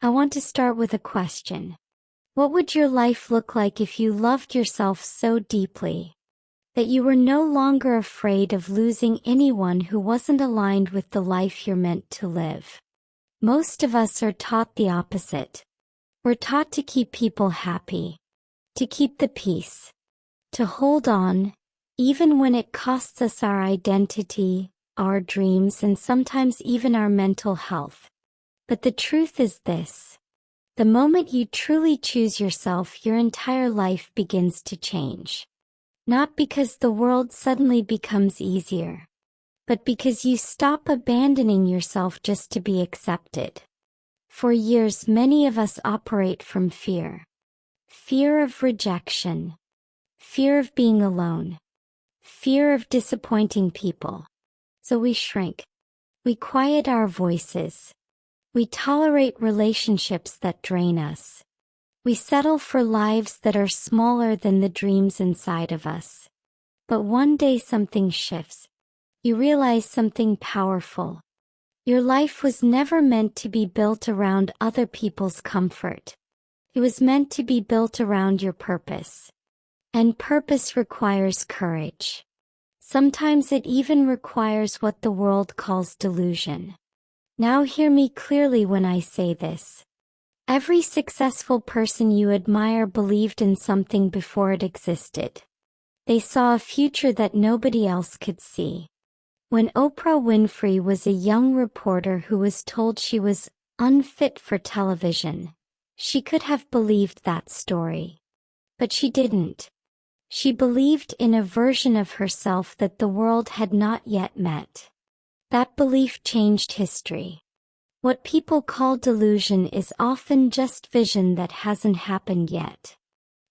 I want to start with a question. What would your life look like if you loved yourself so deeply that you were no longer afraid of losing anyone who wasn't aligned with the life you're meant to live? Most of us are taught the opposite. We're taught to keep people happy, to keep the peace, to hold on, even when it costs us our identity, our dreams, and sometimes even our mental health. But the truth is this: the moment you truly choose yourself, your entire life begins to change. Not because the world suddenly becomes easier, but because you stop abandoning yourself just to be accepted. For years, many of us operate from fear. Fear of rejection, fear of being alone, fear of disappointing people. So we shrink. We quiet our voices. We tolerate relationships that drain us. We settle for lives that are smaller than the dreams inside of us. But one day something shifts. You realize something powerful. Your life was never meant to be built around other people's comfort. It was meant to be built around your purpose. And purpose requires courage. Sometimes it even requires what the world calls delusion. Now hear me clearly when I say this. Every successful person you admire believed in something before it existed. They saw a future that nobody else could see. When Oprah Winfrey was a young reporter who was told she was unfit for television, she could have believed that story. But she didn't. She believed in a version of herself that the world had not yet met. That belief changed history. What people call delusion is often just vision that hasn't happened yet.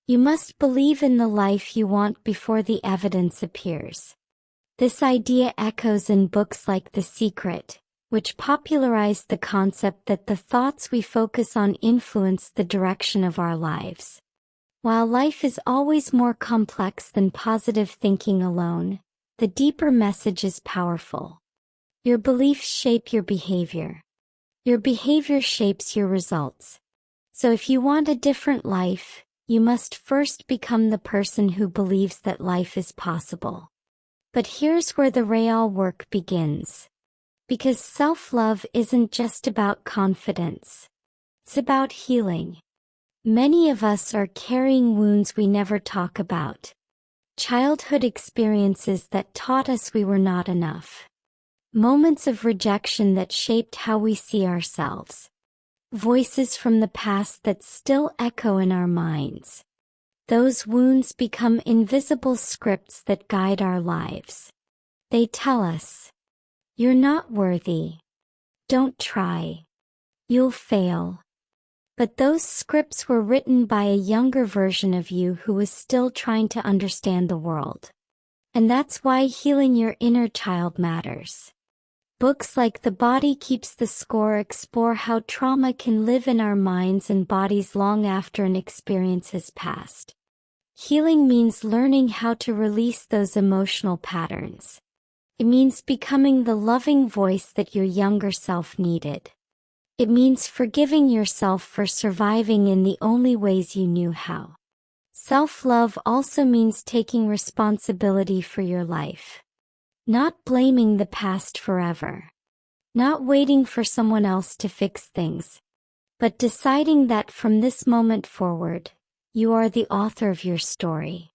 You must believe in the life you want before the evidence appears. This idea echoes in books like The Secret, which popularized the concept that the thoughts we focus on influence the direction of our lives. While life is always more complex than positive thinking alone, the deeper message is powerful. Your beliefs shape your behavior. Your behavior shapes your results. So if you want a different life, you must first become the person who believes that life is possible. But here's where the real work begins. Because self-love isn't just about confidence. It's about healing. Many of us are carrying wounds we never talk about. Childhood experiences that taught us we were not enough. Moments of rejection that shaped how we see ourselves. Voices from the past that still echo in our minds. Those wounds become invisible scripts that guide our lives. They tell us, "You're not worthy. Don't try. You'll fail." But those scripts were written by a younger version of you who was still trying to understand the world. And that's why healing your inner child matters. Books like The Body Keeps the Score explore how trauma can live in our minds and bodies long after an experience has passed. Healing means learning how to release those emotional patterns. It means becoming the loving voice that your younger self needed. It means forgiving yourself for surviving in the only ways you knew how. Self-love also means taking responsibility for your life. Not blaming the past forever. Not waiting for someone else to fix things. But deciding that from this moment forward, you are the author of your story.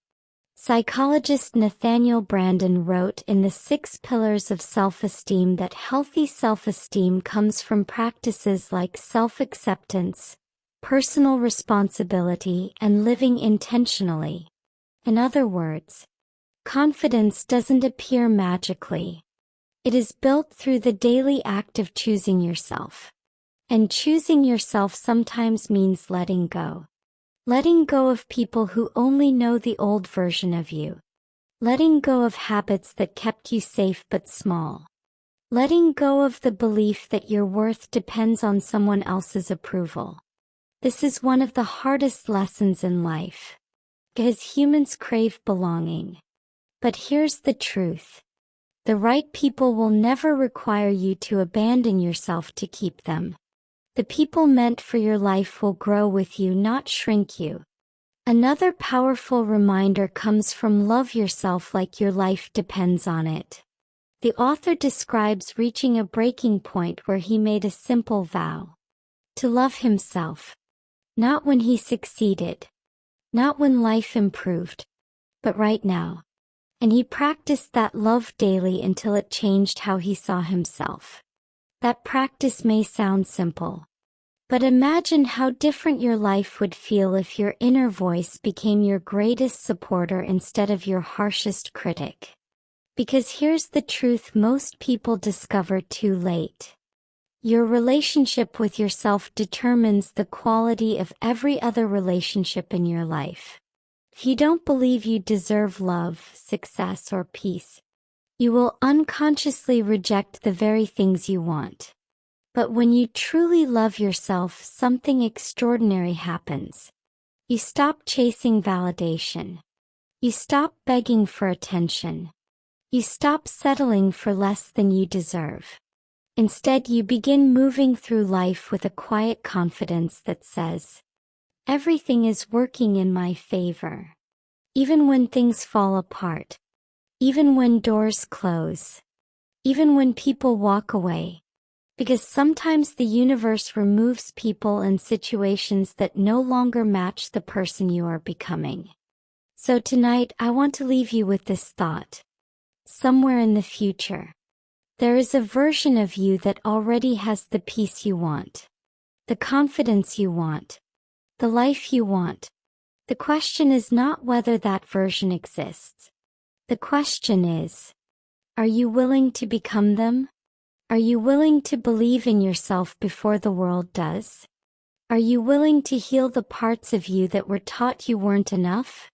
Psychologist Nathaniel Branden wrote in the 6 Pillars of Self-Esteem that healthy self-esteem comes from practices like self-acceptance, personal responsibility, and living intentionally. In other words, confidence doesn't appear magically. It is built through the daily act of choosing yourself. And choosing yourself sometimes means letting go. Letting go of people who only know the old version of you. Letting go of habits that kept you safe but small. Letting go of the belief that your worth depends on someone else's approval. This is one of the hardest lessons in life. Because humans crave belonging. But here's the truth. The right people will never require you to abandon yourself to keep them. The people meant for your life will grow with you, not shrink you. Another powerful reminder comes from love yourself like your life depends on it. The author describes reaching a breaking point where he made a simple vow to love himself. Not when he succeeded, not when life improved, but right now. And he practiced that love daily until it changed how he saw himself. That practice may sound simple, but imagine how different your life would feel if your inner voice became your greatest supporter instead of your harshest critic. Because here's the truth most people discover too late. Your relationship with yourself determines the quality of every other relationship in your life. If you don't believe you deserve love, success, or peace, you will unconsciously reject the very things you want. But when you truly love yourself, something extraordinary happens. You stop chasing validation. You stop begging for attention. You stop settling for less than you deserve. Instead, you begin moving through life with a quiet confidence that says, "Everything is working in my favor." Even when things fall apart. Even when doors close. Even when people walk away. Because sometimes the universe removes people and situations that no longer match the person you are becoming. So tonight, I want to leave you with this thought. Somewhere in the future, there is a version of you that already has the peace you want, the confidence you want, the life you want. The question is not whether that version exists. The question is, are you willing to become them? Are you willing to believe in yourself before the world does? Are you willing to heal the parts of you that were taught you weren't enough?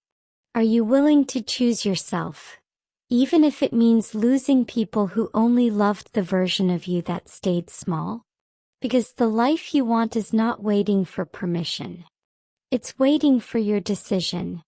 Are you willing to choose yourself, even if it means losing people who only loved the version of you that stayed small? Because the life you want is not waiting for permission. It's waiting for your decision.